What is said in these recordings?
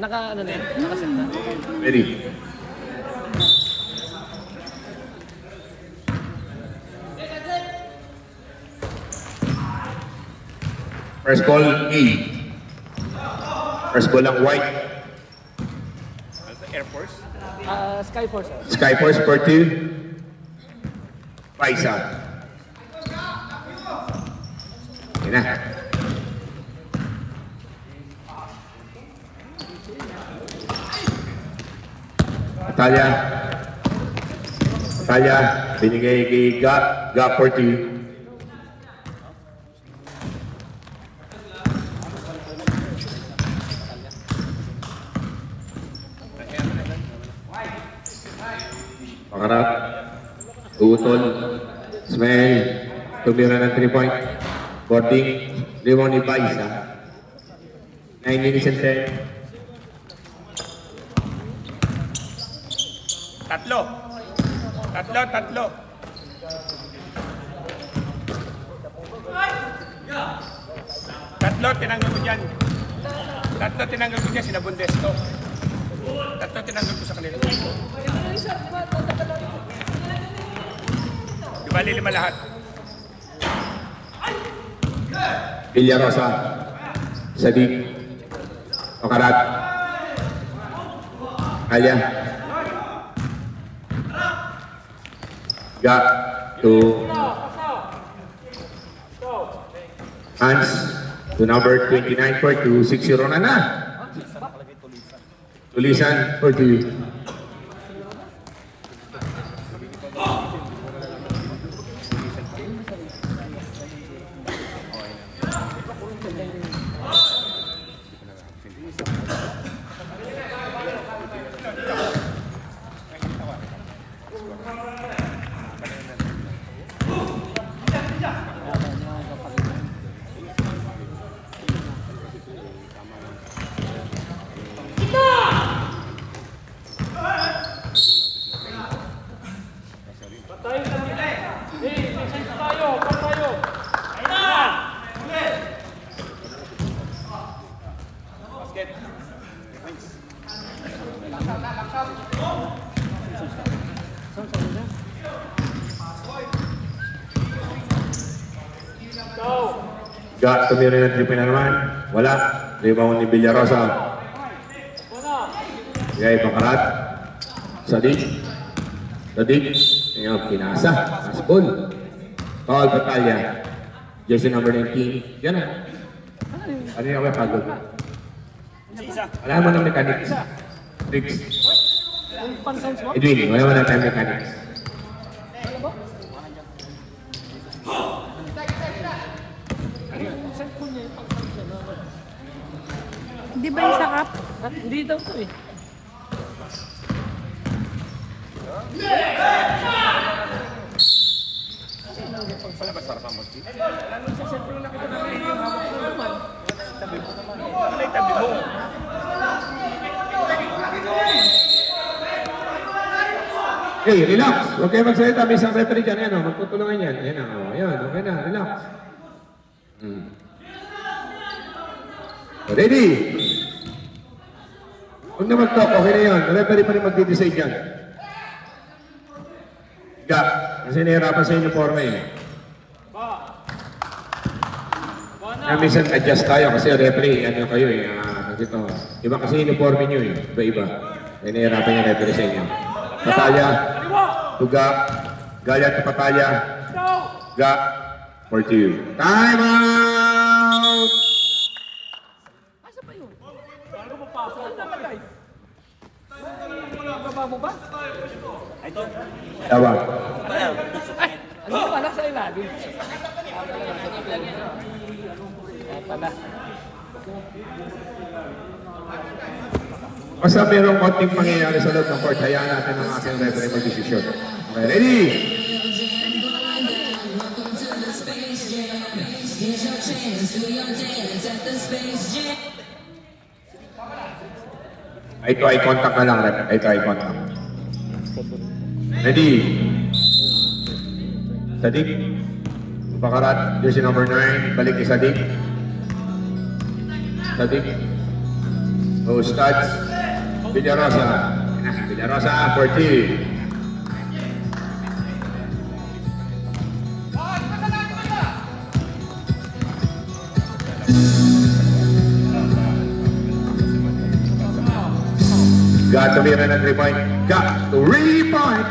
Ano na yun? Nakaset na. Ready. First ball, A. First ball ang white. Air Force. Skyforce. Skyforce for 2. Paisa. Yan na. Natalia. Natalia. Binigay kay Ga for 2. Pakarap, utol, smell, tumira ng 3-point, boarding, limang ni Paisa. 9 minutes and 10. Tatlo. Tatlo, tinanggal ko dyan. Tatlo, tinanggal ko dyan, sinabundes to. Tatlo, tinanggal ko sa kanila. Di ba, lima lahat? Villarosa, Sadiq, Pakarat, Alia, Ga, to Hans, to number 29 for 2, 6-0 na. Tulisan for 2. Ga, tumira ng 3 na naman. Wala. Rebound ni Villarosa. Bigay Pakarat. Sadiq. Ngayon, pinasa. Asbol. Paul Batalya. Jersey number 19. Yan na. Ano yung pagod? Wala mo ng mechanics. Tricks. Edwin, wala mo ng time mechanics. Di ba yung sakap? Hindi daw to eh. Palabas, sarap ang mag-tip. Lalo siya, siyempre nakita namin yung hawak ko naman. Tabi mo naman. Ano yung tabi mo? Hey, relax. Huwag kayo magsalita. May isang referee dyan. Ayan o, magtutulungan yan. Ayan o, ayan. Okay na, relax. Ready? Huwag na mag-talk. Okay na yun. Referee pa rin mag-decide dyan. Ga, kasi nahirapan sa uniforme eh. Kaya minsan adjust tayo kasi referee, ano kayo eh. Dito. Iba kasi uniforme nyo eh. Iba-iba. Kaya nahirapan yung referee sa inyo. Patalya. Tuga. Galya to Patalya. Ga. For 2. Time out! Asa pa yun? Ano mo pa? Ano nakalagay? Baba mo ba? Tawag. Ay! Ano pa? Nasa ilalim. Pala. Basta mayroong konting pangyayari sa loob ng court, hayaan natin ang ating referee mag-desisyon. Okay, ready? Eye contact na lang, rep. Eye contact. Ready? Sadiq. Pakarat, jersey number 9. Balik ni Sadiq. Sadiq. Oh, studs. Villarosa. Villarosa, 40. Got tumira ng 3-point. Got to 3-point.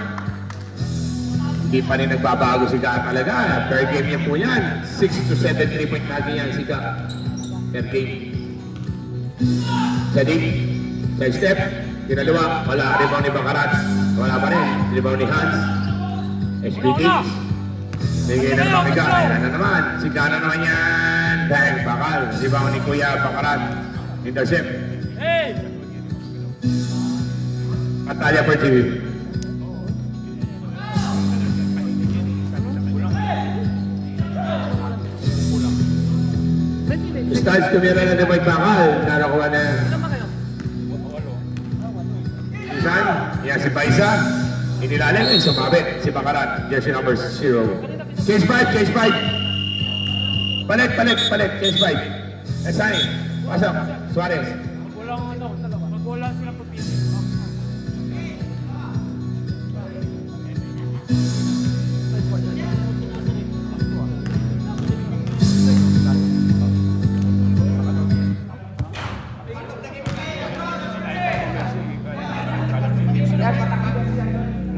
Hindi pa rin nagbabago si Gat talaga. Per game niya po yan. 6 to 7 3-point natin yan si Gat. Per game. Sa deep. Side step. Kinaliwa. Wala. Rebound ni Bakarat. Wala pa rin. Rebound ni Hans. SB Kings. Bigay na naman ni Gat. Ayan na naman. Si Gat na naman yan. Bang. Bakal. Rebound ni Kuya Bakarat. Intercept. Hey! Atalia per TV. Studs tumira na naman Bakal. Narakuha na Isan. Yan si Paisa. Inilalim ay sumabit. Si Bakarat. Jersey number 0. Case 5. Case 5. Palit. Case 5. Esani. Pasok. Suarez. Magkulang sila pagpili.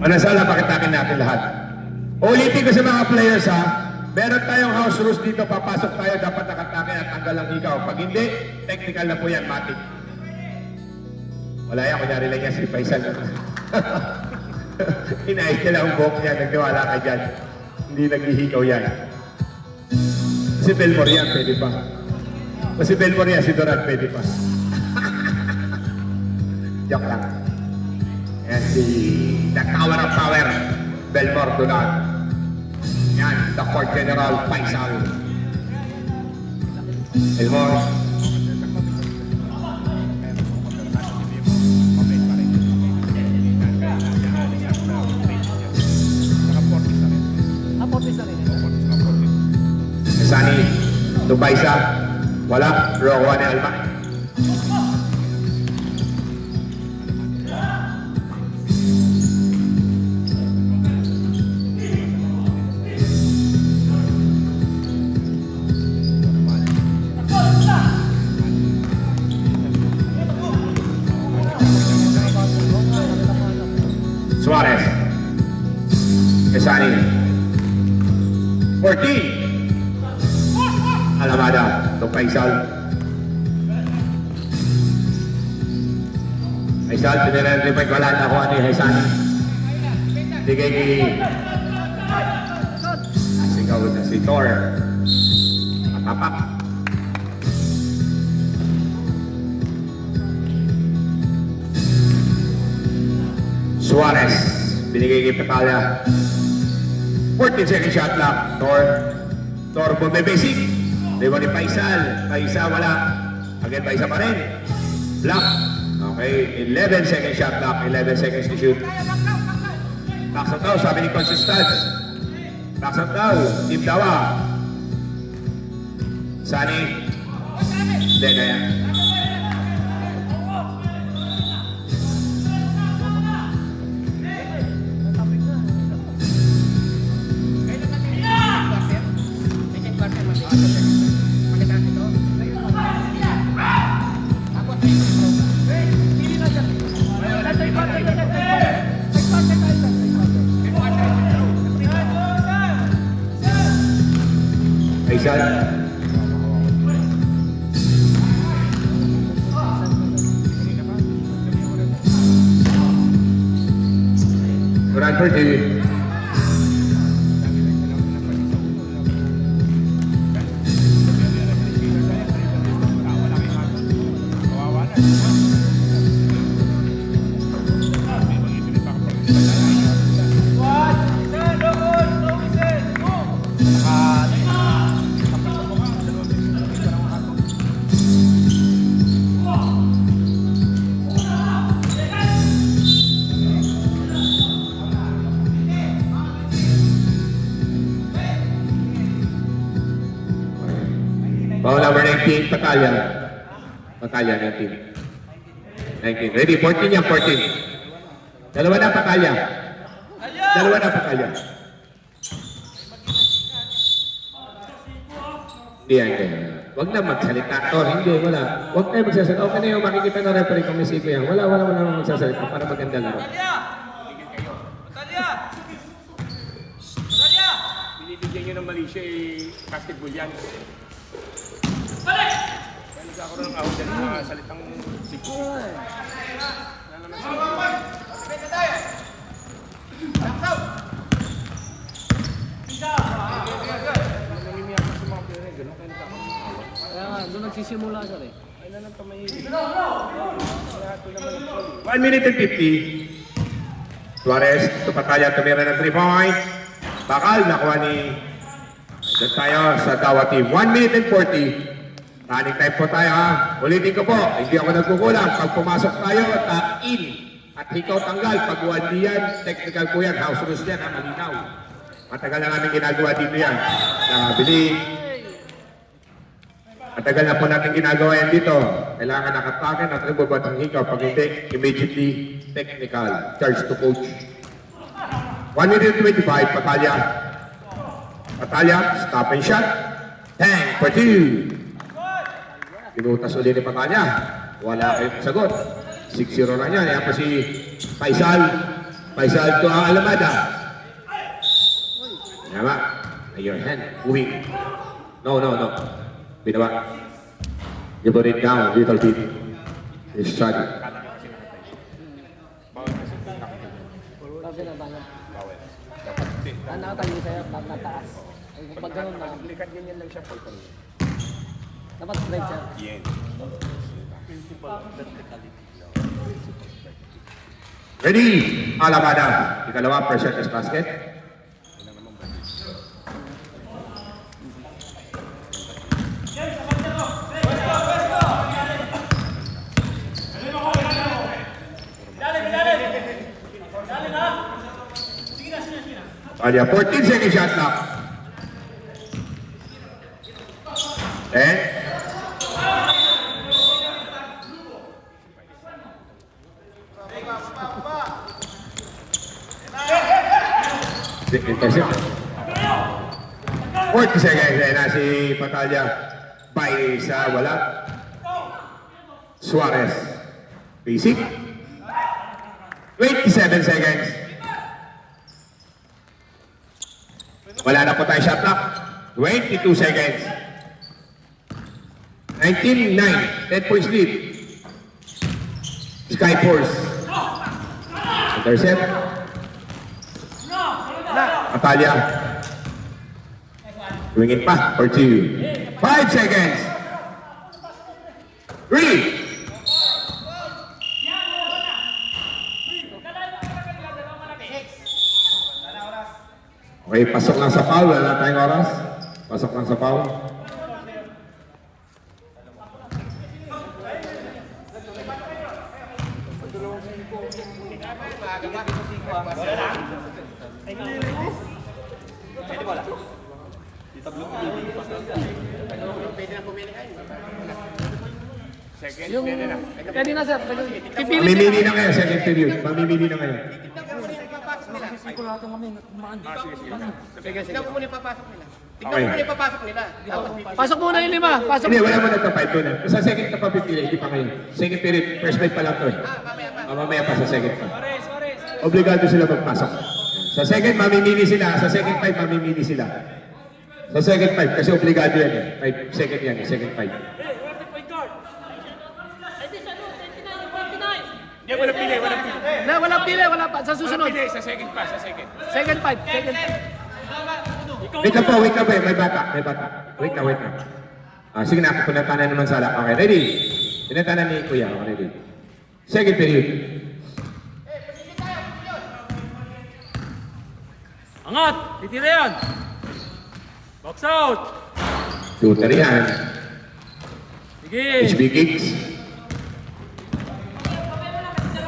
Manasala, pakitakin natin lahat. Ulitin ko sa mga players ha, meron tayong house rules dito, papasok tayo, dapat nakatakin at tanggal ang ikaw. Pag hindi, technical na po yan, matik. Wala yan, kunyari lang yan si Paisan. Inayos niya lang ang buhok niya, nagtiwala ka dyan. Hindi naghihikaw yan. Si Belmore yan, pwede pa. O si Belmore yan, si Doran, pwede pa. Joke lang. Yan si The Tower of Power, Belmore Dunan. Yan, the Court General Faisal. Belmore. Sani, Tubaysa, wala, Rowan ni Alma. Suarez. Esani. 14. Alamada. Faisal. Faisal, tinira rin wala na ako ni Esani. Bigay ni sigaw na si Thor. Matapak. Suarez, binigay kay Petala. 14 second shot lang. Thor bumibisik. Diba ni Faisal? Faisal wala. Again, Faisal pa rin. Block. Okay, 11 second shot block. 11 seconds to shoot. Taksan daw, sabi ni Coach Studs. Taksan daw, Team Dawa. Sani. Hindi, kaya. Faisal. Bradford TV. Foul number 19, Patalia. Patalia, 19. 19. Ready? 14 yan, 14. Dalawa na patalya. Dalawa na patalya. Hindi yan. Huwag na magsalita. Tor, hindi, wala. Huwag tayo magsasalita. Okay na yung makikita ng referee kung may siko yan. Wala magsasalita para maganda laro. Binibigyan nyo ng mali siya basketball yan. Kaya nagkakaroon ng out dyan sa salitang siko. Kaya nga, doon nagsisimula siya eh. 1 minute and 50. Suarez, tupataya, tumira ng 3-point. Bakal, nakuha ni... Diyan tayo sa Dawa team. 1 minute and 40. Running time po tayo ha. Ulitin ko po, hindi ako nagkukulang. Pag pumasok tayo, in. At ikaw tanggal. Pag wandi yan, technical po yan. House rules yan ha, malinaw. Matagal na namin ginagawa dito yan. Nakabili. Matagal na po natin ginagawa yan dito. Kailangan nakatakin at rebubat ang hikaw. Pag hindi, immediately technical. Charge to coach. 1 minute 25, Patalya. Patalya, stop and shot. Tang for 2. Pinutas ulit ni Patalya. Wala kayong sagot. 6-0 na yan. Yan po si Faisal. Faisal to ang Alamada. Tama. Your hand. Moving. No. Binawa. You put it down little bit. It's shot. Kasi na tayo. Nakatayo sa'yo, nataas. Pag ganun na, Likat ganyan lang siya. dapat straight siya. Yan. Ready? Alamada. Ikalawa, pressure test basket. Alia, 14 second shot clock. 10. Intercept. 40 seconds. Ayan na si Patalya. By sa wala. Suarez. Basic. 27 seconds. Wala na po tayo shot clock. 22 seconds. 19-9. 10 points lead. Sky Force. Intercept. Patalya. Swinging pa for 2. 5 seconds. 3. Okay, pasok lang sa foul. Wala tayong oras. Pasok lang sa foul. Second, Yung, pwede na. pwede na sir, pipili Mamimili na kayo, second period. Mamimili na kayo. sigurado kami, kumaan. Tignan mo muna yung papasok nila. Tignan Okay. mo muna yung papasok nila. Tapos Pasok muna yung 5, pasok. Hindi, wala mo na ito, 5 to na. Sa second ka pa pipili, hindi pa kayo. Second period, first bite pa lang to. Mamaya pa sa second pa. Obligado sila magpasok. Sa second, mamimili sila. Sa second 5, mamimili sila. Sa second 5, kasi obligado yan eh. 5, second yan eh, second 5. Hindi, walang pili, walang pili. Walang pili, wala pa. Sa susunod. Pili, sa second pa, sa second. Second 5, second 5. Wait lang po, may bata, may bata. Wait na. Sige na, pinatanan naman sala. Okay, ready? Pinatanan ni Kuya, okay, ready. Second period. Angat! Titira yan! Box out! Shooter yan. Sige! HB kicks.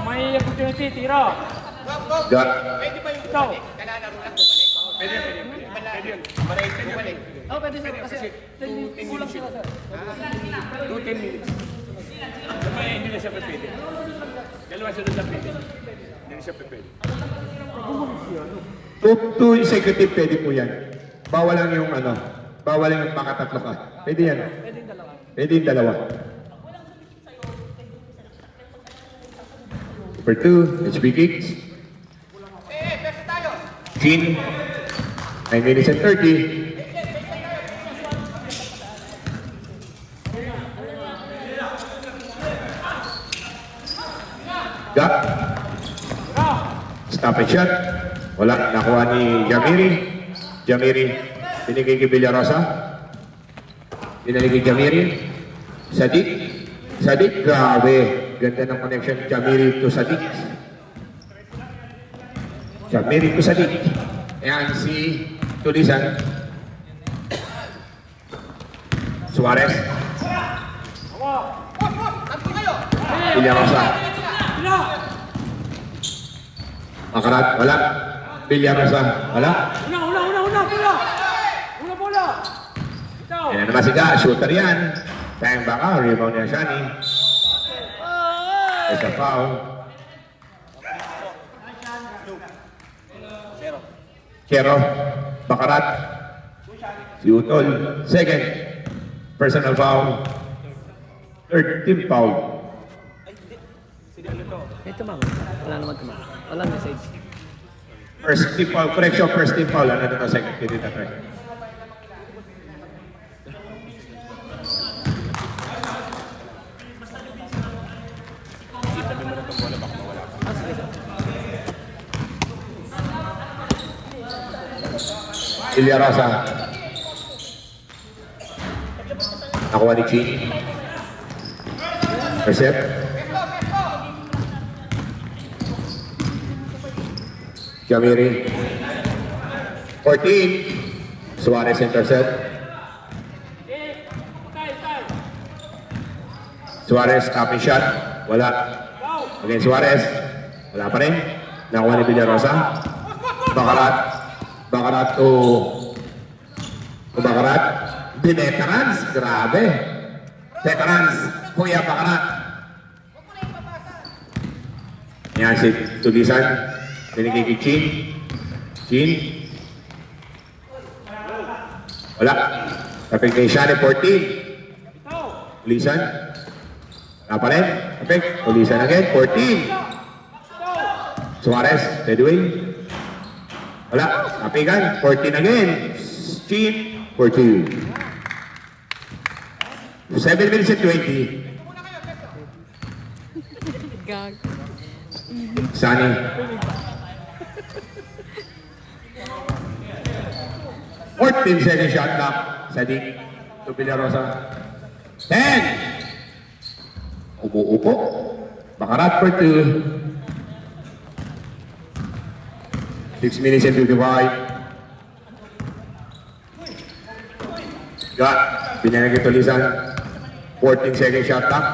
May opportunity, tira! Got. pwede ba yung Ikaw! kalalaro lang bumalik? Pwede yun. Bumalik. Oh, pwede sir, kasi kulang sila sir. 2-10 minutes. Hindi na siya pwede. Dalawa sunod na pwede. Hindi na siya pwede. Two executive, pwede po yan. Bawal lang yung bawal lang yung makatatlo ka. Pwede yan. Pwede yung dalawa. For 2, HB kicks. Pwede tayo. Chin. 9 minutes and 30. Got. Stop and shot. Wala. Nakuha ni Jamiri. Jamiri. Binigay kay Villarosa. Binigay kay Jamiri. Sadik. Sadik. Grabe. Ganda ng connection. Jamiri to Sadik. Jamiri to Sadik. Ayan si Tulisan. Suarez. Villarosa. Makarat, wala. Villarosa, wala. Una bola! Ikaw! Yan naman si Ga, shooter yan. Tayang baka, rebound niya Shani. Isa foul. Kero, Bakarat. Si Utol, second. Personal foul. Third team foul. Ito ma'am. Wala naman ito ma'am. Walang message. First team foul, correction, first team foul. Ano na second team dito, try. Tabi mo na itong bola, baka mawala ka. Villarosa. Nakuha ni Chi. Recep. Jamiri. 14. Suarez intercept. Suarez tapping shot. Wala. Again Suarez. Wala pa rin. Nakuha ni Villarosa. Bakarat. Bakarat to Bakarat. The veterans. Grabe. Veterans. Kuya Bakarat. Yan si Tulisan. Binigay kay Chin. Chin. Wala. Tapig kay Shani 14. Tulisan. Wala pa rin. Tapig. Tulisan again. 14. Suarez. Edwin. Wala. Tapigan. 14 again. Chin. 14. 7 minutes and 20. Gag. Sunny. Fourth team second shot clock. Sadik to Villarosa. 10. Upo-upo. Bakarat for 2. 6 minutes and 55. Got. Binanagay Tulisan. 14 second shot clock.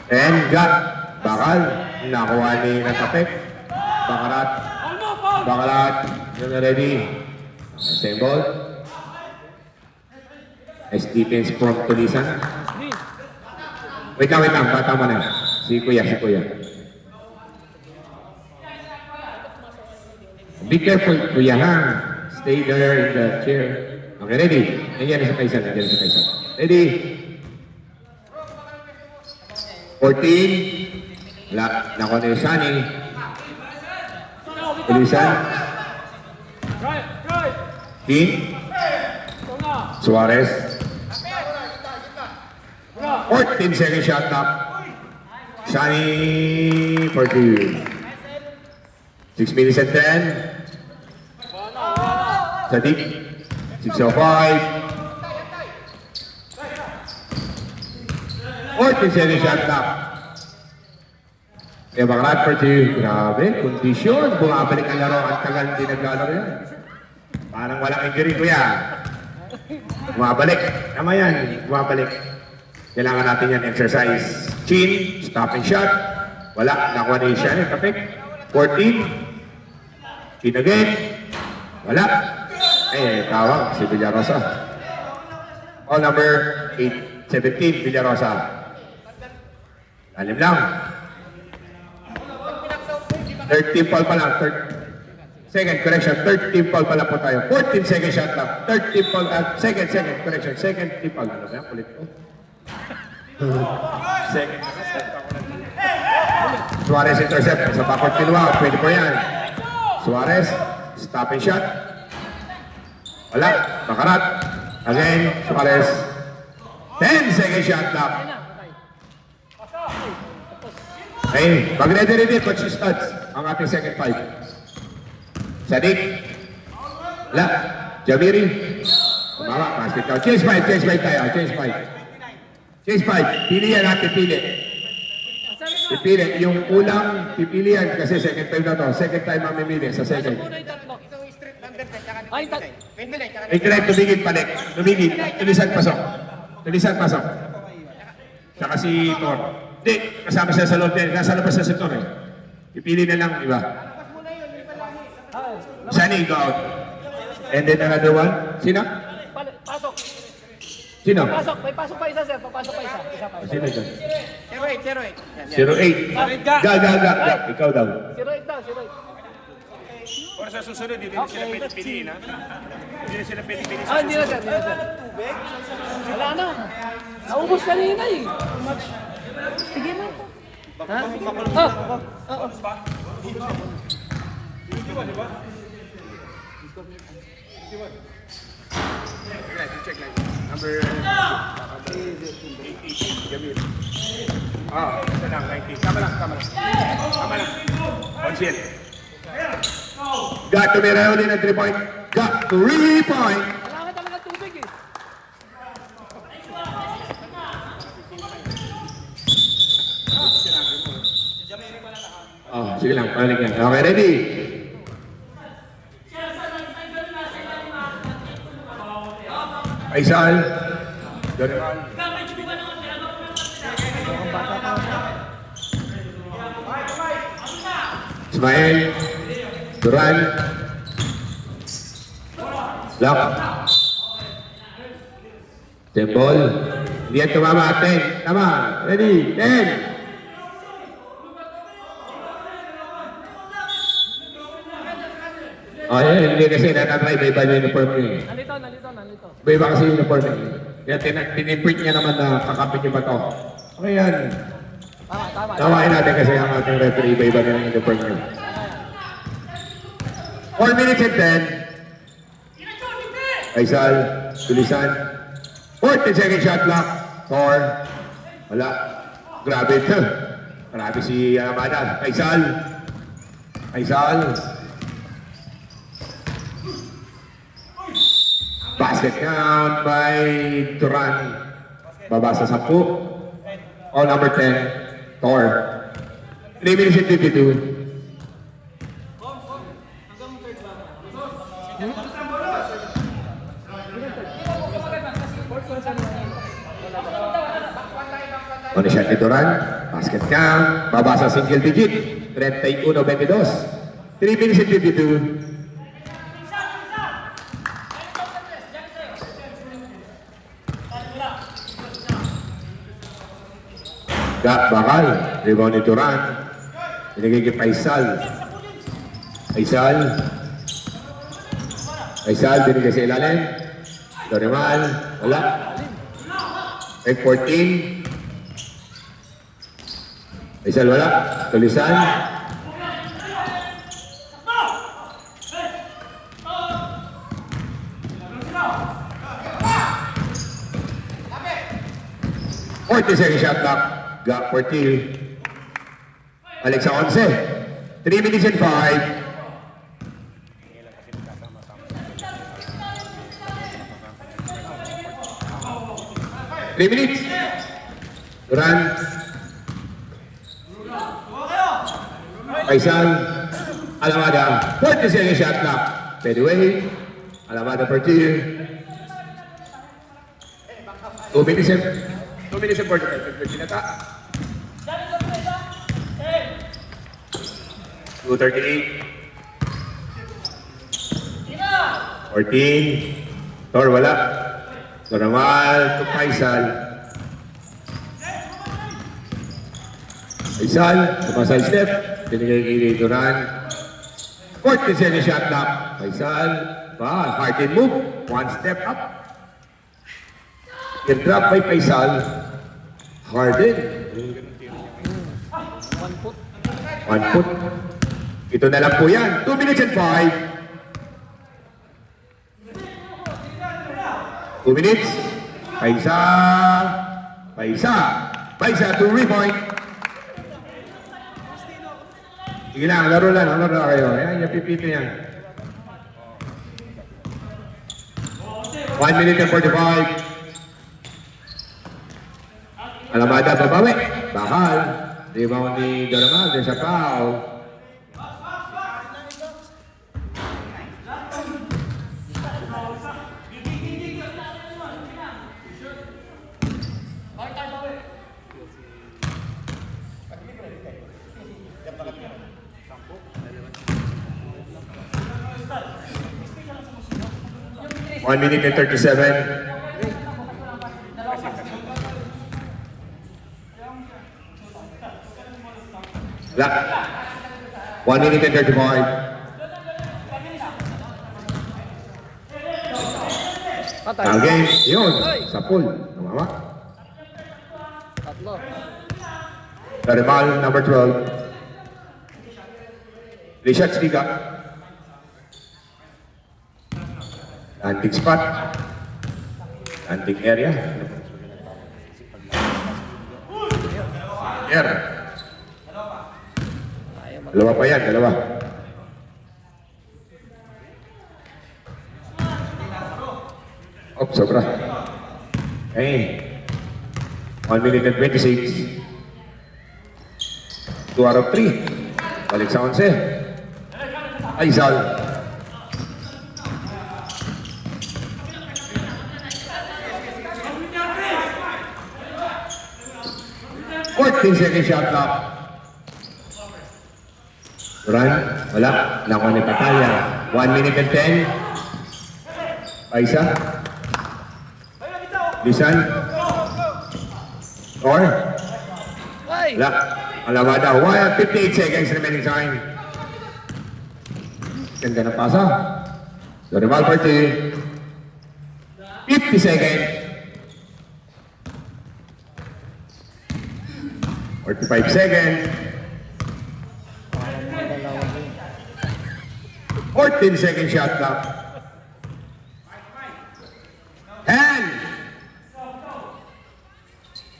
And got. Bakal. Nakuha ni Natapek. Bakarat. Bakarat. You're ready. Same ball. Nice defense from Tulisan. Wait lang. Bata mo na. Si Kuya. Be careful, Kuya, ha? Stay there in the chair. Okay, ready? Nandiyan sa Kaisan. Ready? 14. Wala. Nakuha ni Shani. Tulisan. King. Suarez. 14 second shot clock. Shani for 2. 6 minutes and 10. Sadik. 6:05. 14 second shot clock. Kaya Bakarat for 2. Grabe, kondisyon. Bumabalik ang laro. Ang tagal hindi naglalaro yan. Parang walang injury, Kuya. Bumabalik. Tama yan. Bumabalik. Kailangan natin yan exercise. Chin, stop and shot. Wala. Nakuha ni Shani. Kapik. 14. Chin again. Wala. Tawag si Villarosa. All number 8. 17, Villarosa. Alim lang. Third team foul pa lang. Second, correction. Third team foul pa lang po tayo. 14 second shot lang. Third team foul. Second, correction. Second team foul. Ano ba yan? Kulit ko. Second. Suarez intercept. Sa backward kinuha. Pwede po yan. Suarez. Stop and shot. Wala. Makarat. Again. Suarez. 10 second shot lang. Okay. Pag-ready-ready. Coach Studs. Ang ating second five. Sadik. Wala. Jamiri. Kumama. Basket down. Chase five tayo. Chase five. Chase five. Pili yan natin. Pili. Pipili. Yung unang pipili yan kasi second time na to. Second time mamimili sa second. Ay, Ikret, tumigil palik. Tumigil. Tulisan pasok. Tulisan pasok. Saka si Tor. Hindi. Kasama siya sa loob din. Nasa labas siya si Tor eh. Pipili na lang, iba. Sunny, go out. And then another one. Sino? pasok. Sino? Pasok. May pasok pa isa, sir. Papasok pa isa. Isa pa. Sino dyan? 08. 08. Ga. Ikaw daw. 08 daw, 08. Para sa susunod, hindi na sila pwede piliin, ha? Hindi na sila pwede piliin sa Hindi na, sir. Hindi na, sir. Wala na. Naubos kanina eh. Sige mo. Ha? Oo. Check lang. Number 18, Jamil. Isa lang, 19. Tama lang. Conceal. Got to be ready na 3 point. Got 3 point. Kailangan talaga tubig eh. Sige lang, balik yan. Okay, ready? Faisal. Dorival. Ismael. Duran. Lock. Tembol. Hindi yan tumama. 10. Tama. Ready? 10. Hindi kasi natatry. Iba yung uniform niya eh. Nalito. Iba kasi yung uniform niya. Kaya tiniprint niya naman na kakapit niyo ba ito. Okay yan. Tama. Tawain natin kasi ang ating referee. Iba na yung uniform niya. 4 minutes and 10. Faisal. Tulisan. 40 second shot clock. Tor. Wala. Grabe ito. Grabe si Amada. Faisal. Basket count by Duran. Babasa 10. All number 10. Tor. 3 minutes and 52. Una shot ni Duran. Basket count. Babasa single digit. 31-22. 3 minutes and 52. Bakal. Rebound ni Duran. Binigay kay Faisal. Faisal binigay sa ilalim. Dorival. Wala. 14. Faisal wala. Tulisan. Second shot clock. Got 14. Alexa 11. 3 minutes and 5. 3 minutes. Duran. Faisal. Alamada. 40 second shot clock. Fade Alamada per tier. 2 minutes and 45. Pinata. 2:38. 14. Tor wala. Doramal to Faisal. Faisal, side step. Binigay kay Duran. 40 seconds shot clock. Faisal, hard in move. One step up. Drop by Faisal. Harden. One foot. Ito na lang po yan. 2 minutes and 5. 2 minutes. Paisa to 3-point. Sige lang, laro lang kayo. Ayan, yung pipito yan. 1 minute and 45. Alamada, babawi. Bakal. Rebound ni Doramal. There's a foul. One minute and 37. Lock. 1 minute and 35. Foul game. Yun. Sa pool. Tumama. Tatlo. Doramal, number 12. Richard Stiga. Antique spot. Antique area. Air. Dalawa pa yan, dalawa. Sobra. Okay. 1 minute and 26. 2 out of 3. Balik sa 11. Faisal. Second shot clock. Run. Wala. Nakuha ni Pataya. 1 minute and 10. Paisa. Lisan. Or. Wala. Alamada. 58 seconds remaining time. Ganda ng pasa. So, Rival Party. 50 seconds. 45 seconds. 14 second shot clock. 10.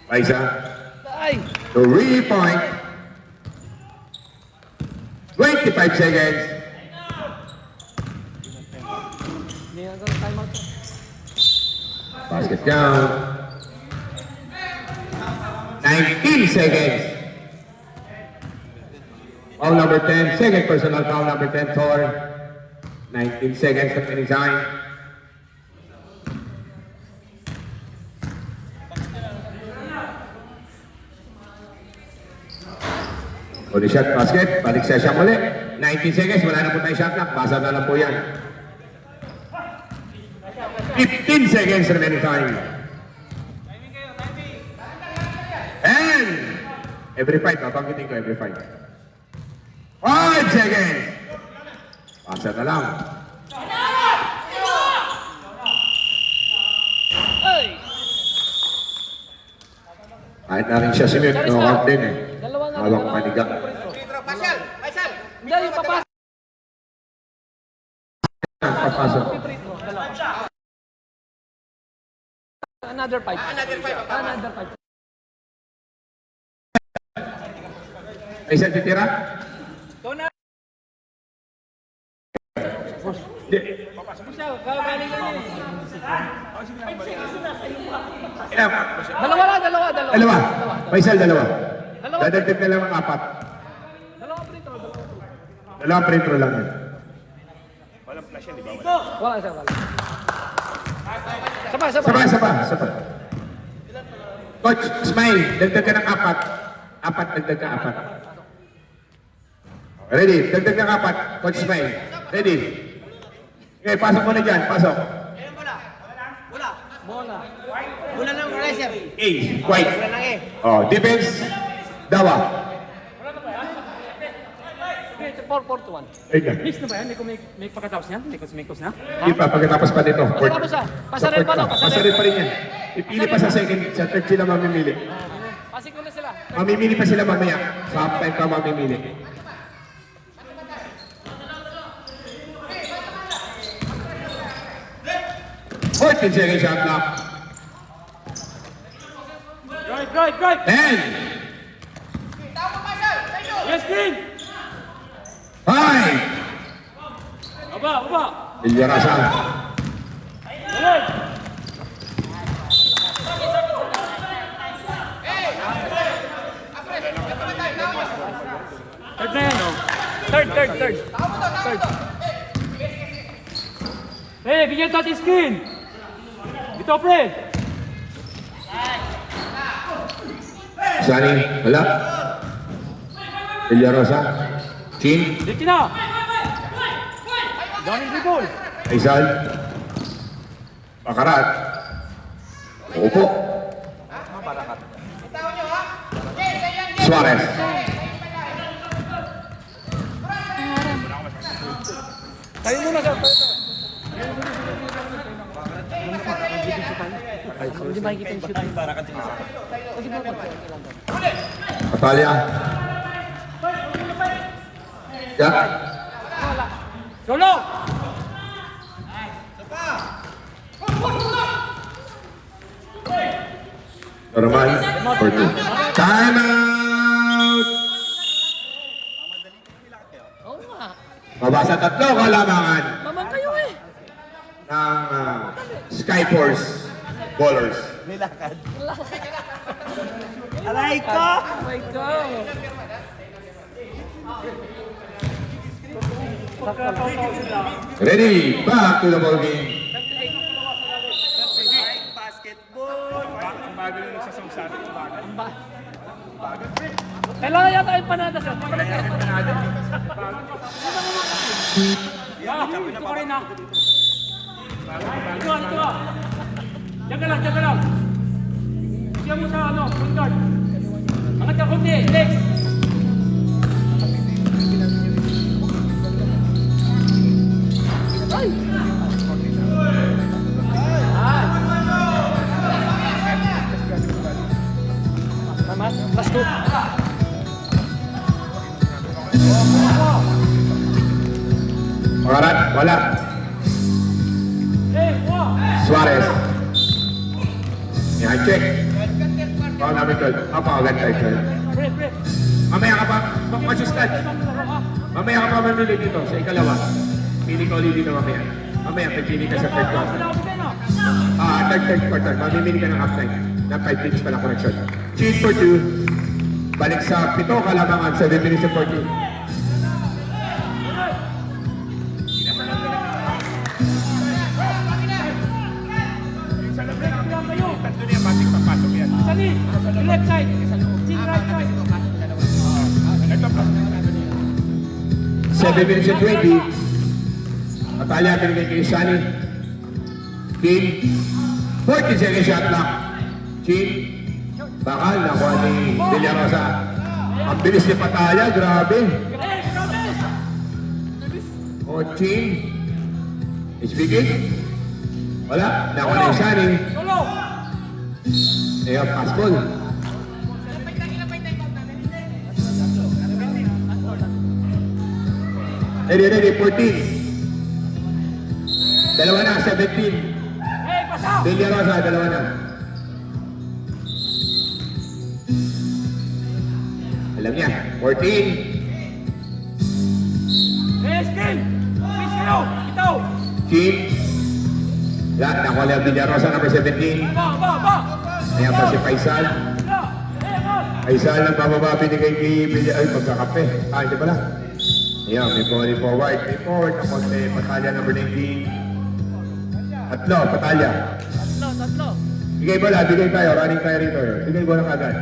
Paisa. 3-point. 25 seconds. Basket down. 19 seconds. Foul number 10. Second personal foul number 10 Thor. 19 seconds remaining time. Uli shot basket. Balik sa siya muli. 19 seconds. Wala na po tayo shot clock. Basa na lang po yan. 15 seconds remaining time. And every 5. Babanggitin ko every 5. 5 seconds. Basa na lang. Kahit na rin siya simit. No out din eh. Hawak paniga. Faisal! Faisal! Hindi, yung papasok. Papasok. Another 5. Another 5. Another 5. Ay, saan titira? Hindi. Dalawa lang, dalawa. Dalawa. Faisal, dalawa. Dadagdag na lang ang 4. Dalawang free throw lang. Walang flash yan, di ba? Wala siya, wala. Sapa. Sapa. Coach, smile. Dagdag ka ng 4. 4, dagdag ka 4. Ready? Dagdag ng 4. Coach, smile. Ready? Okay, pasok mo na dyan. Pasok. Ayun bola. Bola. Bola. Bola ng racer. A. White. Bola ng E. Oh, defense. Dawa. Okay, 4-4-1. Ayun na. Mix na ba yan? May pagkatapos niyan? Mikos na? Hindi pa, pagkatapos pa dito. Pagkatapos ah. Pasaril pa, no? Pasaril pa rin yan. Ipili pa sa second, sa third sila mamimili. Pasig ko na sila. Mamimili pa sila mamaya. Sa half time ka mamimili. Fourteen second shot clock. Drive! 10, Yes, Green! 5, Aba! Villarasa. Alert! Third na yan, oh. Third. Hey, bigyan natin screen! Ito, pre! Sani, wala. Villarosa. Chin. Dito na! Daming dribble! Aizal. Bakarat. Upo. Suarez. Tayo muna sa... Hindi makikita yung shoot. Atalia. Ya. Solo! Normal. 4-2. Time out! Oo nga. Mabasa tatlo kalamangan Mamang kayo eh. ng Skyforce Ballers. Aray ko! Oh my God. Ready? Back to the ball game. Basketball! Ang bago nung nagsasawag sa atin. Ang bago. Kailangan yata yung panada sir. Panada. Ito ka rin ha. Ito. Diyan ka lang. Diyan mo sa ano, point guard. Angat ka kundi, next. Ay! Tama? Last two. Pangarat, wala. Hey, wow! Suarez. Yan, check. Baka namin tol. Apakagat tayo tol. Pre. Mamaya ka pa, mag-assistant. Mamaya ka pa mamili dito sa ikalawa. Pili ka ulit dito mamaya. Mamaya, pipili ka sa third quarter. Third quarter. Mamimili ka ng half time. Na 5 minutes pa lang connection. Cheat for 2. Balik sa 7 kalamangan, 7 minutes and 40. Tatlo na yung matik papasok yan. Sali, left side. Team right side. Ito pa. 7 minutes and 20. Atalia, pinigay kay Shani. King. 40 second shot clock. Chin. Bakal, nakuha ni Villarosa. Ang bilis ni Pataya, grabe. O, Chin. Speaking. Wala, nakuha ni Shani. Solo! Ayan, pass ball. Ready, 14. Dalawa na, 17. Hey, pasa! Villarosa, dalawa na. Alam niya, 14. Hey, skin! Fish kayo! Itaw! Chin. Wala, nakuha niya Villarosa, number 17. Ba! Ayan pa si Faisal. Faisal, ang bababa binigay kay Villarosa. Ay, magkakape. Hindi pala. Ayan, may ball forward. May forward na konti. Patalya, number 19. Tatlo, Patalya. Tatlo. Bigay bola, bigay tayo. Running tayo rito. Bigay bola kagad.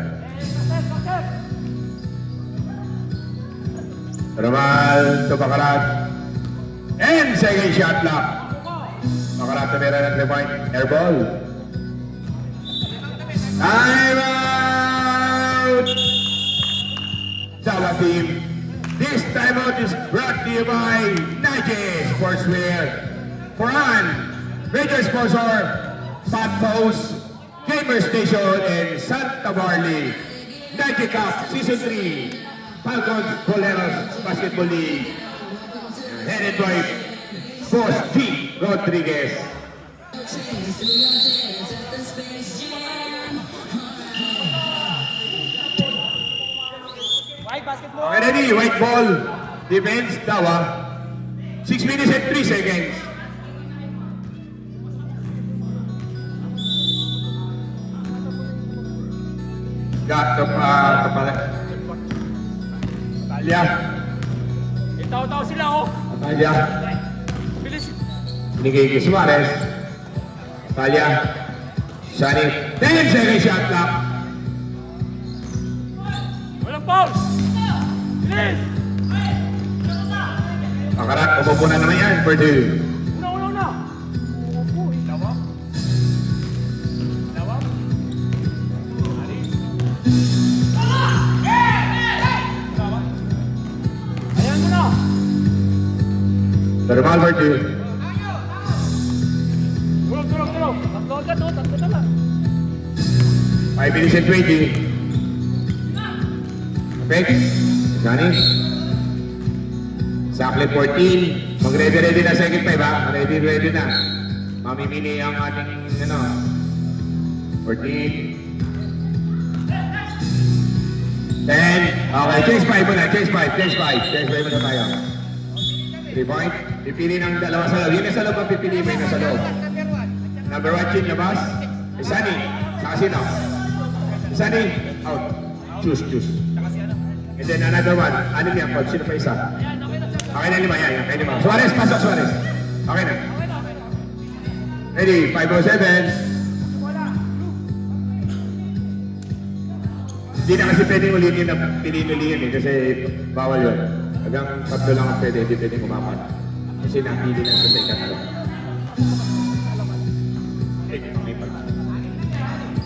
Ramal to Bakarat. And second shot lock. Bakarat na meron ng 3 point. Air ball. Time out! Sawa team. This timeout is brought to you by Nike Sportswear. Foran, major sponsor, Pat Post, Gamer Station, and Santa Marley. Nike Cup Season 3, Falcons Boleros Basketball League. Headed by Boss G. Rodriguez. Okay, ready, white ball. Defense, Dawa. 6 minutes and 3 seconds. Got the Natalia. Itaw-taw sila, oh. Natalia. Bilis. Binigay kay Suarez. Natalia. Shani. 10 seconds shot clock. Walang foul. Bilis. Pakarat, umupo na naman yan. Purdue. Una. Lawak. Ayan mo na. Normal Purdue. Tulog. Tatlo agad, oh. Tatlo na lang. 5 minutes and 20. Okay. Shani. Saklit 14. Mag-ready na second 5 ha. Ready na. Mamimili ang ating 14. 10. Okay, change 5 muna. Change 5 muna tayo. 3 point. Pipili ng dalawa sa loob. Yun na sa loob ang pipili mo yun na sa loob. Number 1 chin labas. Isani. Saka sino? Isani. Out. Choose. And then another one. Ano niya? Pag sino pa isa? Okay na 5. Yan. Okay 5. Suarez. Pasok Suarez. Okay na. Ready. 5:07. Hindi na kasi pwedeng ulitin na pinili kasi bawal yun. Hanggang 3 lang ang pwede, hindi pwedeng umapat. Kasi napili lang sa second round.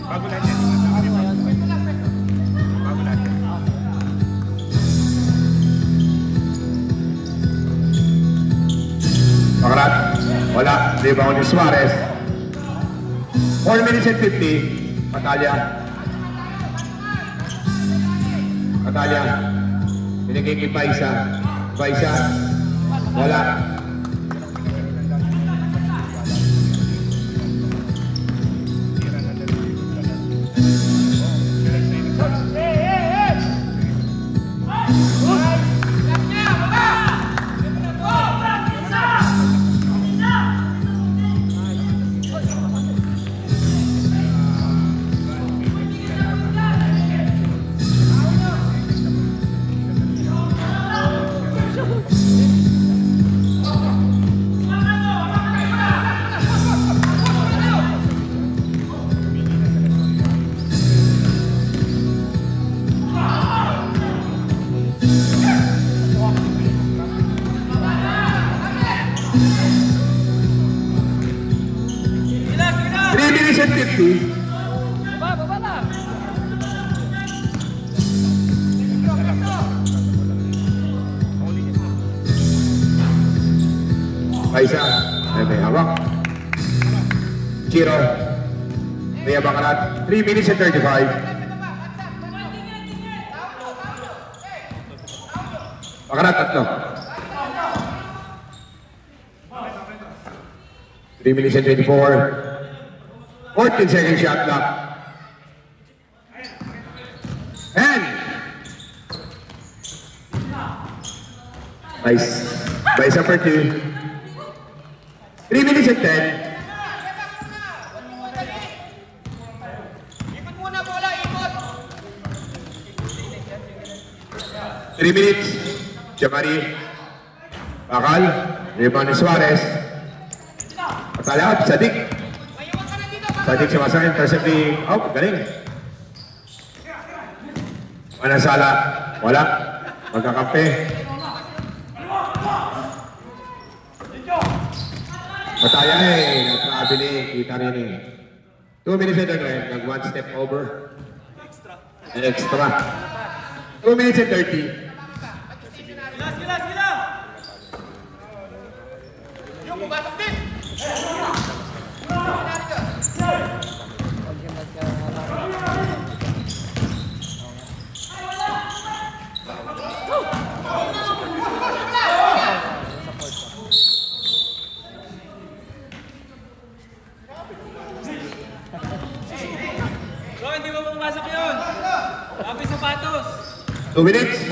Bago natin. Pakarat. Wala. Rebound ni Suarez. 4 minutes and 50. Patalia. Binigay kay Baisa. Wala. Baba na. Baisa. May hawak. Chiro. May Bakarat. 3 minutes and 35. Bakarat, 3. 3 minutes and 24. 14 second shot clock. And nice. Baisa for 2. 3 minutes and 10. Ikot muna bola, ikot! 3 minutes. Jamari. Bakal. Rebound ni Suarez. Patala out. Sadik. Sadik sumasakit. Intercepting. Oh, galing. Manasala. Wala. Magkakampi. Pataya Nagkabili. Kita rin 2 minutes and 10. Nag 1 step over. Extra. 2 minutes and 30. 2 minutes.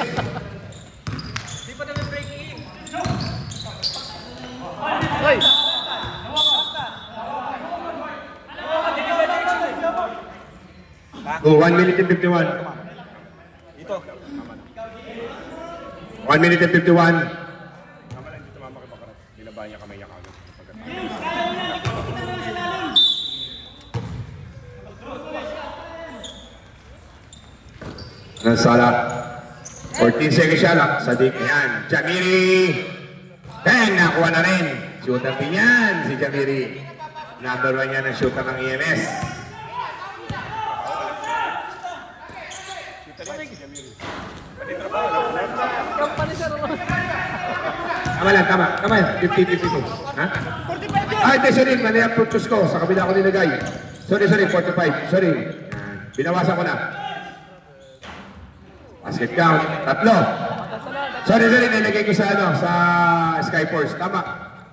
Hoy! Go, 1 minute and 51. Ito. 1 minute and 51. Tama lang, dito mama kay Bakarat. Binabahan niya kamay niya kagad. Pagkatapos. Anong sala? 14 seconds siya lang. Sadik. Yan. Jamiri. Bang! Nakuha na rin. Shooter din yan, si Jamiri. Number 1 yan ang shooter ng EMS. Tama lang, tama. Tama yan. 50-52. Ha? Ay, hindi, sorry. Mali ang purpose ko. Sa kabila ko nilagay. Sorry, 45. Sorry. Yan. Binawasan ko na. Basket count. 3. Sorry, nilagay ko sa sa Skyforce. Tama.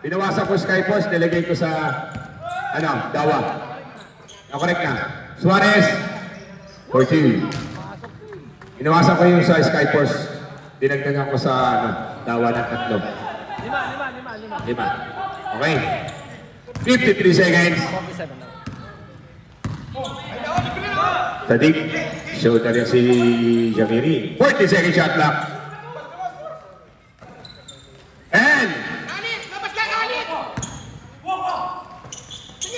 Binawasan ko Skyforce, nilagay ko sa Dawa. Correct na. Suarez. 14. Binawasan ko yung sa Skyforce. Dinagdagan ko sa Dawa ng 3. 5. Okay. 53 seconds. Tadik. Shooter yan si Jamiri. 40 second shot clock. And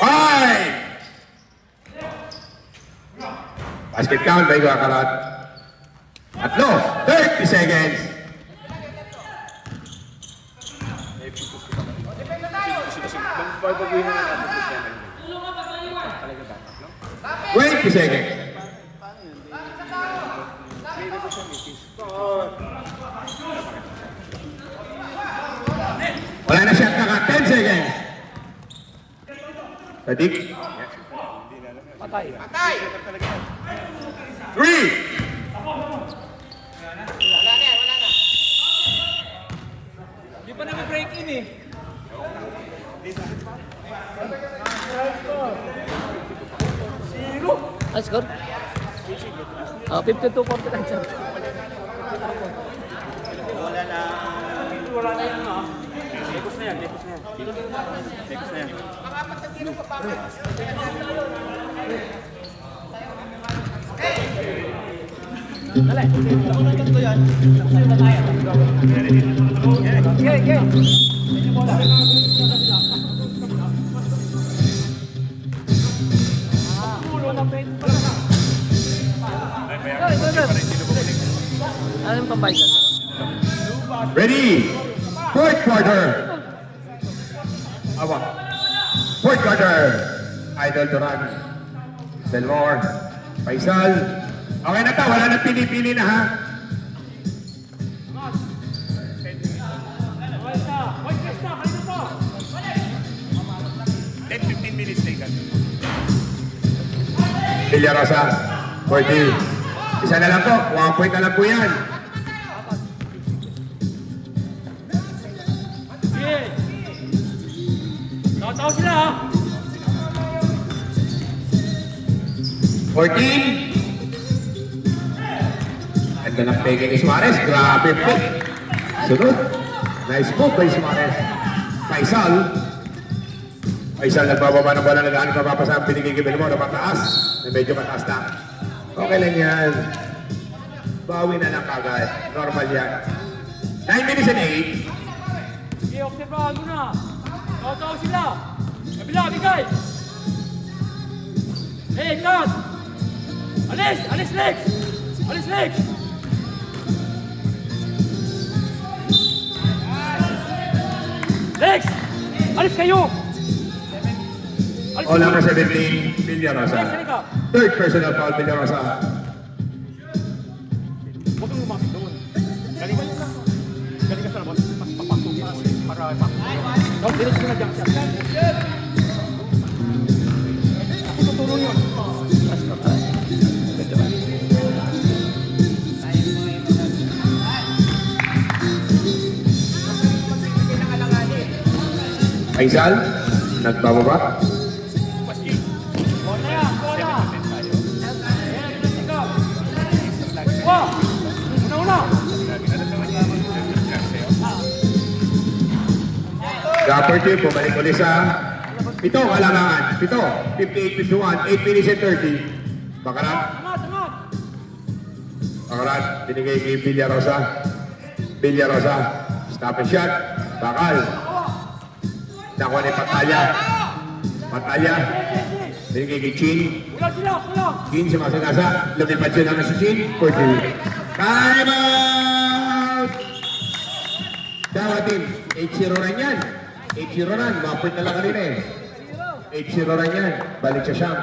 5. Basket count by Bakarat. 30 seconds. Babaguhin na natin ito siya. 20 seconds. Wala na shot clock. 10 seconds. Tadik. Patay. 3. Di pa naman break in eh. Ay, score? 52-49 siya. Wala na. Wala na yan Lekos na yan. Dali. Ito yan. Okay. Ano yung pambay ka? Ready. Fourth quarter. Awa. Fourth quarter. Idol Duran. Belmore. Faisal. Okay na to. Wala nang pili-pili na ha. White Crest na, kanina pa. 10-15 minutes taken. Villarosa. 40. Isa na lang po. 1 point na lang po yan. Sige. Tao sila ha. 14. Ganda ng peke ni Suarez. Grabe po. Sunod. Nice move by Suarez. Faisal. Faisal nagbababa ng bola. Nag-ano pa papasa ang pinigigibin mo na mataas. Na medyo mataas na. Okay lang yan. Bawi na lang kagad. Normal yan. 9 minutes and 8. Sige, obserbahan mo na. Tao sila. Kabila, bigay. Hey, cut. Alis, Lex. Alis, Lex. Lex, alis kayo. Alis All kayo. number 17, Villarosa. Third personal foul, Villarosa. Huwag kang lumapit doon. Galing ka sa labas. Mas papasugin mo ulit para No, diretso ko na jump shot. Ako tutulong yun. Faisal, nagbababa. Bola yan. Wow! Una-una! Dapper team, bumalik ulit sa pito, kalangan. Pito, 58-51, 8 minutes and 30. Bakarat. Bakarat, binigay kay Villarosa. Villarosa, stop and shot. Bakal. Nakuha ni Patalya. Patalya. Binigay kay Chin. Chin, sumasanasa. Lumipad siya naman si Chin. 40. Time out! Dawa team, 8-0 rin yan. 8-0 rin, mapit na lang kanina eh. 8-0 rin yan, balik sa Siyam.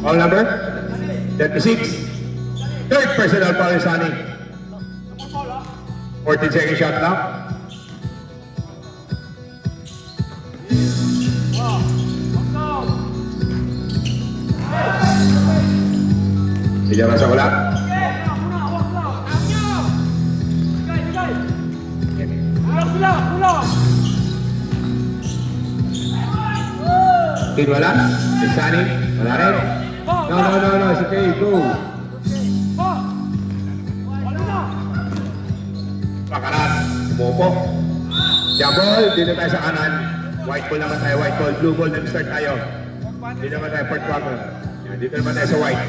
All number? 36. Third personal foul is Sunny. 14 second shot now. Villarosa wala. Tin wala. Si Sunny wala rin. No, it's okay, go. Pakarat, umupo. Jump ball, dito tayo sa kanan. White ball naman tayo, white ball, blue ball, nag-start tayo. Dito naman tayo, fourth quarter. Yan, dito naman tayo sa white.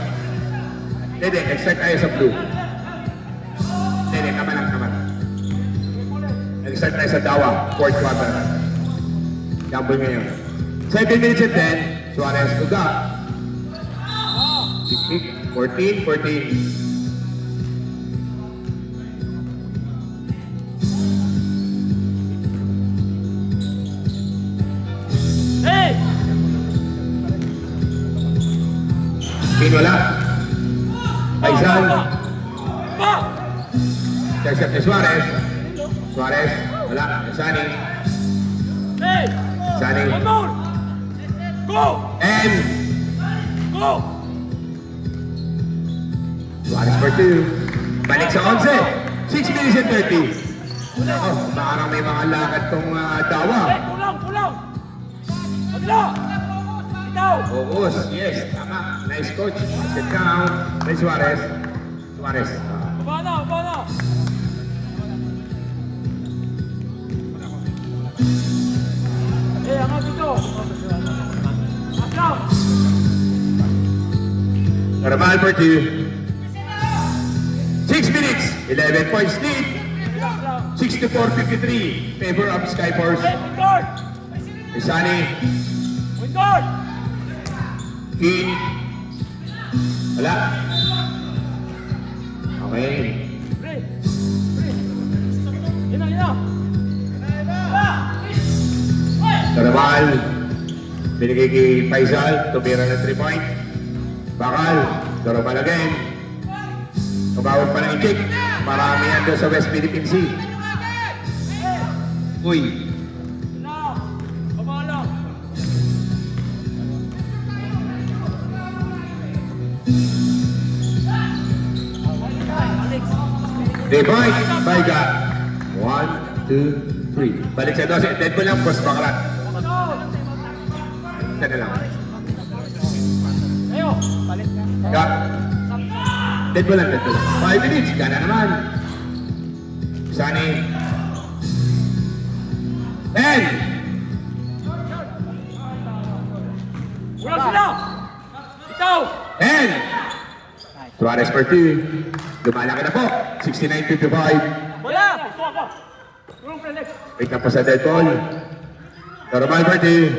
Hindi, nag-start tayo sa blue. Hindi, tama lang. Nag-start tayo sa dawa, fourth quarter. Jump ball ngayon. 7 minutes and 10, Suarez, Uga. 14. Hey! Tin wala. Paisan. Check kay Suarez. Suarez, wala. Sani. Hey! Sani. One more! Go! And Go! Suarez for 2. Balik sa 11. 6 minutes and 30. Oh, parang may mga lakad tong dawa. Hey, kulang! Pagla! Ikaw! Focus, yes, tama. Nice coach. Sit down. Kay Suarez. Suarez. Baba na! Eh, angat dito! Aslaw! Normal for 2. 6 minutes. 11 points lead. 64-53. Favor of Skyforce. Hey, point guard! Isani. Point guard! King. Wala. Okay. Free! Yun na! Normal. Binigay kay Faisal. Tumira ng 3 point. Bakal. Normal again. Tumawag pa ng i-check. Marami yan doon sa West Philippine Sea. Uy. Na! Baba lang! They point. Baiga. 1, 2, 3. Balik sa 12. Dead mo lang, boss Bakarat. Isa na lang. Ayo! Palit ka! Got. Dead mo lang. 5 minutes. Gana naman. Sunny. 10. Wala sila! Ikaw! 10. Suarez for 2. Lumalaki na po. 69-55. Wala! Gusto ako! Tulong Felix! Wait na po sa dead ball. Normal for 2.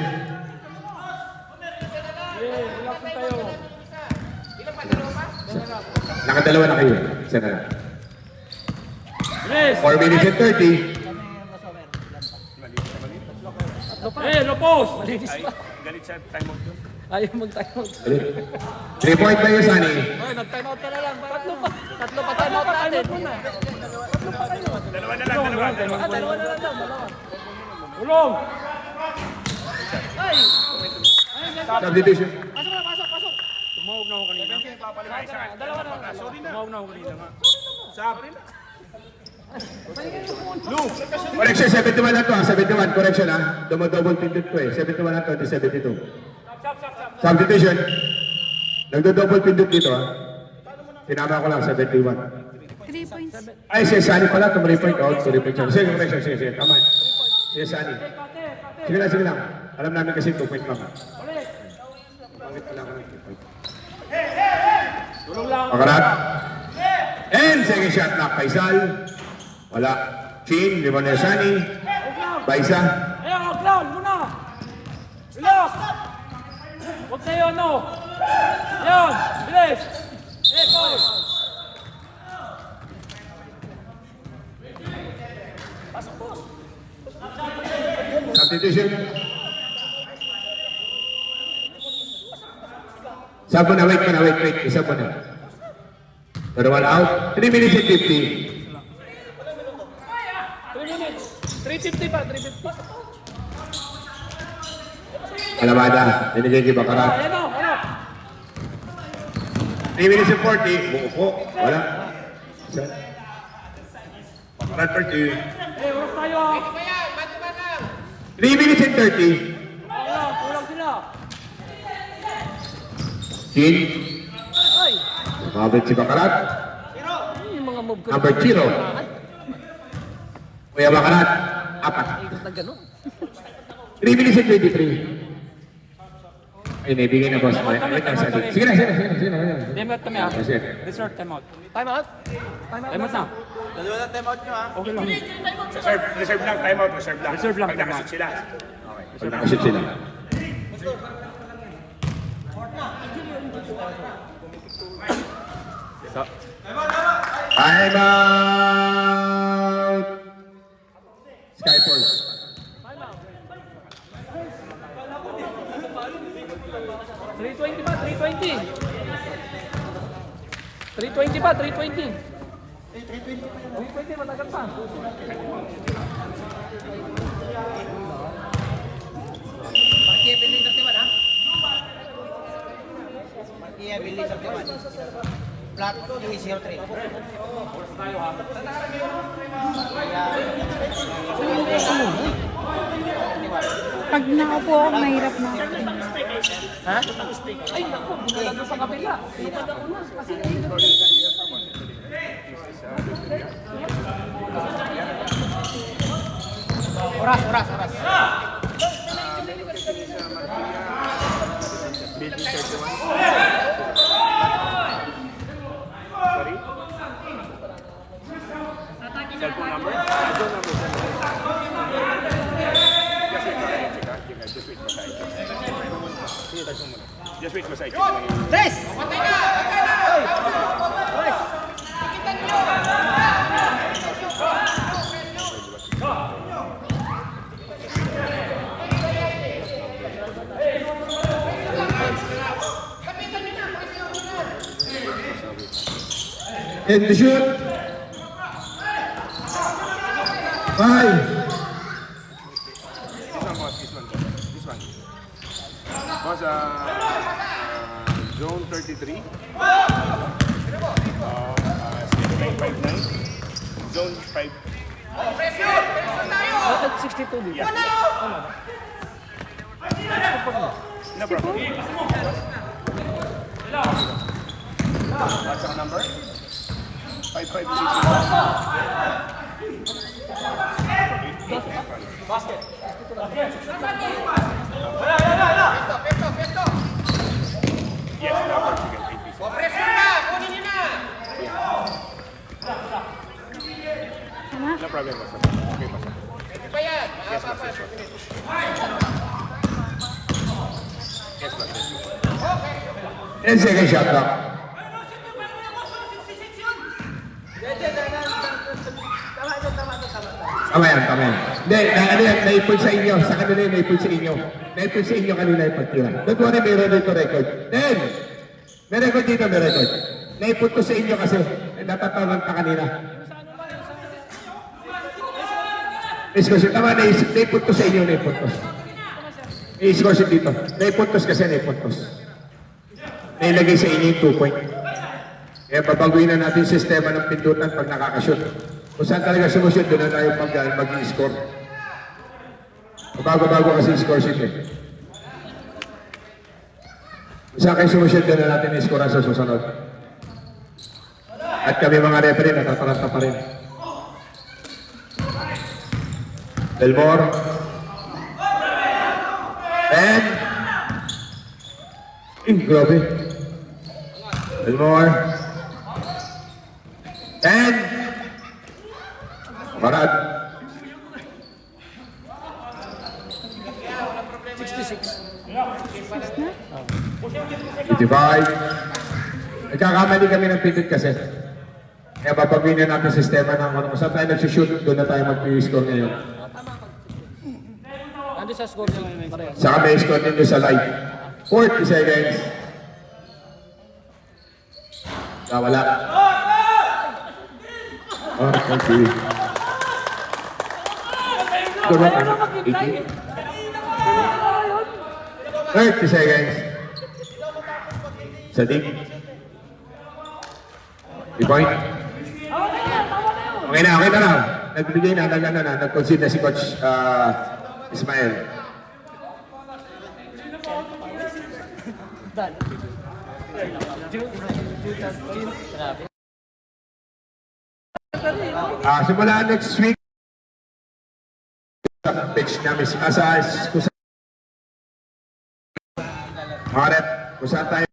Relax na tayo! Nakadalawa na kayo. Isa na lang. Yes! 4 minutes and 30. Lopos! Ay, galit sa timeout yun. Ayaw mag-timeout. 3 point ba yun, Sunny? Ay, nag-timeout ka na lang. Tatlo pa timeout natin. Dalawa na lang, dalawa. Dalawa na lang daw, dalawa. Ulong! Ay! Substitution. Pasok. Tumawag na ako kanina. Dalawa na lang. Tumawag na ako kanina nga. Correction, 71 na to, 71. Correction, ha? Double pindot ko, eh. 71 na to, di 72. Substitution. Nagdo-double pindot dito, ha? Tinama ko lang, 71. 3 points. Ay, si Sunny pala, 3 point out, 3 point out. Sige, correction, sige. Tama. Si Sunny. Sige lang. Alam namin kasi 2 point lang. Tulong lang. Pakarat. And second shot na Faisal. Wala. Chin, Limonel Sunny. Baisa. Huwag lang, muna! Relax! Huwag kayo, ano? Yan! Bilis! Foul! Substitution. Sabo na, wait. Isa po na. Pero one out. 3 minutes and 50. 3 minutes! 3:50 pa, 3:50. Alamada. Binigay kay Bakarat. Ayan o, ano? 3 minutes and 40. Buko po. Wala. Isa. Bakarat for 2. Urok tayo ah! 3 minutes and 30. Kulang sila! Chin. Ay! Mabit si Bakarat. Yung mga move ko. Number 0. Kuya Bakarat. 4. Ikot na gano'n. 3 minutes and 23. Ay, naibigay na boss. Wait lang, Sunny. Sige na. Timeout kami ah. Sige. Resort timeout. Timeout? Timeout na. Dalawa na timeout nyo, ha? Okay lang. Reserve lang, timeout, reserve lang. Reserve lang, Pag nakashoot sila. Pag nakashoot sila. Time out! Skyforce. 320 pa, 320. 320 pa, 320. 320, matagal pa. Iya, Billy sa Tiwan. Flat 303. Pag nakaupo ako, mahirap na ako. Ay, naku, binala doon sa kapila. Pinada ko na. Kasi Oras. Sorry? Cellphone number? Phone number. Just wait for side. Tres! And the shoot. 5. This one. Was zone 33. 959. Zone 5. bakit 62 dito? Yeah. No problem. What's our number? 5533. Yes, number. Sige, 8 pieces. No problem, basta. Okay, basta. Yes, basta. Yes, basta. And second shot clock. Tama yan. Hindi, ano yan, naipon sa inyo. Sa kanila yung naipon sa inyo. Naipon sa inyo kanila yung pagtira. Don't worry, mayroon dito record. Then, may record dito, may record. Naipon ko sa inyo kasi. Natatawan pa kanina. Iskosin, tama, naipon ko sa inyo, naipon ko. Iskosin dito. Naipon ko kasi naipon ko. Nailagay sa inyo yung 2 point. Kaya babaguhin na natin yung sistema ng pindutan pag nakakashoot. Kung saan talaga sumushoot, doon na tayo mag-i-score. Bago-bago kasi i-score sheet eh. Kung saan kayo sumushoot, doon na natin i-score sa susunod. At kami mga referee, natataranta pa rin. Belmore. And... grabe. Belmore. And... Marad. 85. Nagkakamali kami ng pindot kasi. Kaya babaguhin na natin sistema ng kung saan tayo nagsushoot, doon na tayo mag-score ngayon. Ando sa score niya pareho. Saka may score din doon sa live. 40 seconds. Wala. Oh, thank you. Diba? 80. 30 seconds. Sadik. 3 point. Okay na lang. Nagbigay na, nag-concede na si Coach Ismael. Simula next week sa page namin sa mga rep kung saan tayo